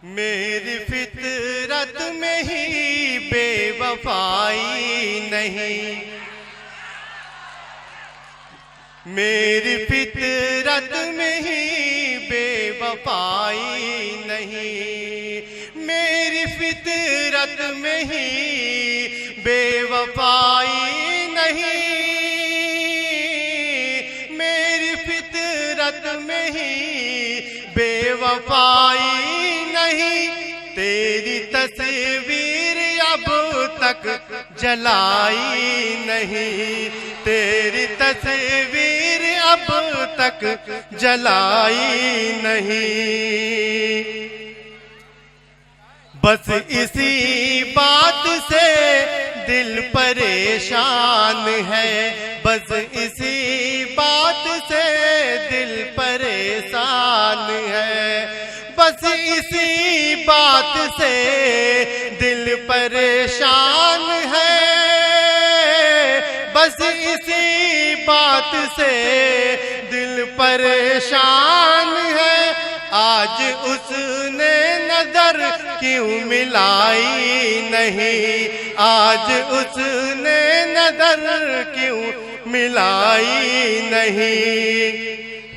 मेरी फितरत में ही बेवफाई नहीं, मेरी फितरत में ही बेवफाई नहीं, मेरी फितरत में ही बेवफाई नहीं, मेरी फितरत में ही बेवफाई नहीं। तेरी तस्वीर अब तक जलाई नहीं, तेरी तस्वीर अब तक जलाई नहीं। बस इसी बात से दिल परेशान है, बस इसी बात से दिल परेशान है, बस इसी बात से दिल परेशान है, बस इसी बात से दिल परेशान है। आज उसने नजर क्यों मिलाई नहीं, आज उसने नजर क्यों मिलाई नहीं।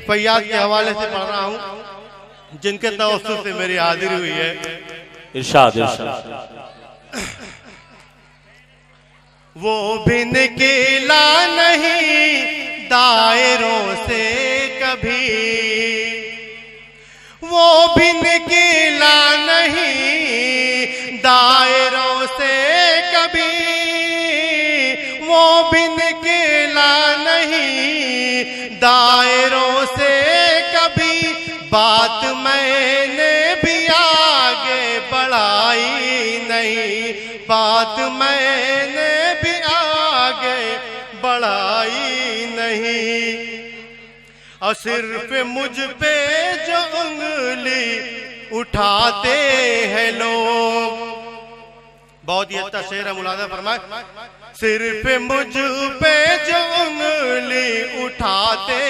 फैयाज के हवाले से पढ़ रहा हूँ जिनके तवस्सुल से मेरी हाजिरी हुई है। इरशाद इरशाद। वो भी निकला नहीं दायरों से कभी, वो भी निकला नहीं दायरों से कभी, वो भी निकला नहीं दायरों से कभी। बात मैंने भी आगे बढ़ाई नहीं, बात मैंने भी आगे बढ़ाई नहीं। और सिर्फ मुझ पे जो उंगली उठाते हैं लोग, बहुत ही अच्छा शेर है, मुलाजा फरमाए। सिर्फ मुझ पे जो उंगली उठाते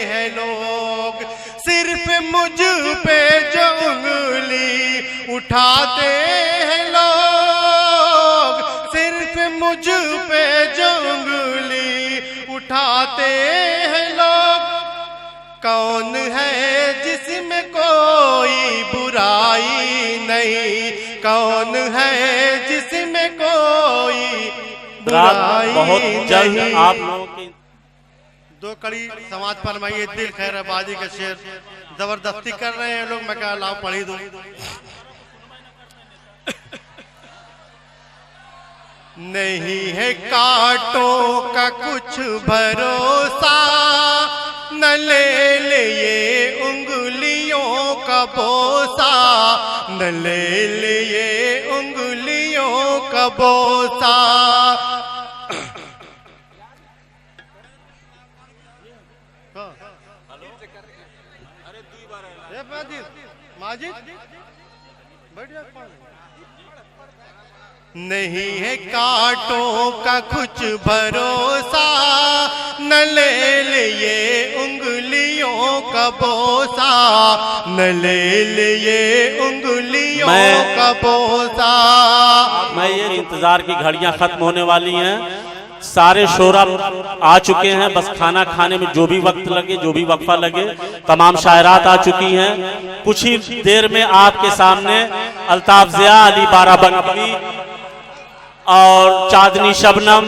हैं लोग, सिर्फ मुझ पे जो उंगली उठाते हैं लोग, सिर्फ मुझ पे जो उंगली उठाते हैं लोग। कौन है जिसमें कोई बुराई नहीं, कौन है जिसमें कोई बुराई बहुत जल्द नहीं। आप लोगों की दो कड़ी समाज फरमाइए। दिल खैर बाजी का शेर जबरदस्ती कर रहे हैं लोग, मैं क्या लाभ पढ़ी दूं। नहीं है कांटों का कुछ भरोसा, न ले लिए उंगलियों का बोसा, न ले लिए उंगलियों का बोसा। नहीं है कांटों का कुछ भरोसा, न ले लिए उंगलियों का बोसा, न ले लिए उंगलियों का बोसा। मैं ये इंतजार की घड़ियां खत्म होने वाली हैं, सारे शोरा आ चुके हैं, बस खाना खाने में जो भी वक्त लगे, जो भी वक्फा लगे, तमाम शायरात आ चुकी हैं। कुछ ही देर में आपके सामने अल्ताफ ज़िया, अली बाराबंकी और चांदनी शबनम,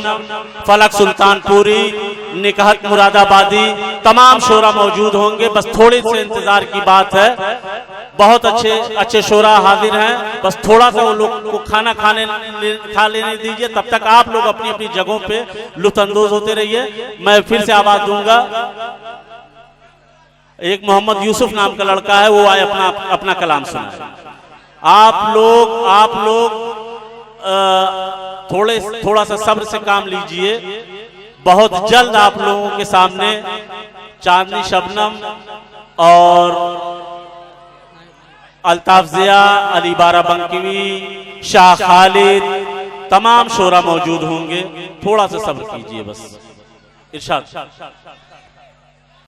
फलक सुल्तानपुरी, निकहत मुरादाबादी, तमाम शोरा मौजूद होंगे। बस थोड़े से इंतजार की बात है, बहुत अच्छे अच्छे शोरा हाजिर हैं, बस थोड़ा सा वो लोग को खाना खा लेने दीजिए, तब तक आप लोग अपनी अपनी जगहों पे लुत्फअंदोज होते रहिए। मैं फिर से आवाज दूंगा। एक मोहम्मद यूसुफ नाम का लड़का है, वो आए अपना कलाम सुनाए। आप लोग थोड़ा सा सब्र से काम लीजिए। बहुत जल्द आप लोगों के सामने चांदनी शबनम और अल्ताफ ज़िया, अली बाराबंकी, शाह खालिद, तमाम शोरा मौजूद होंगे। थोड़ा सा सब्र कीजिए बस। इरशाद।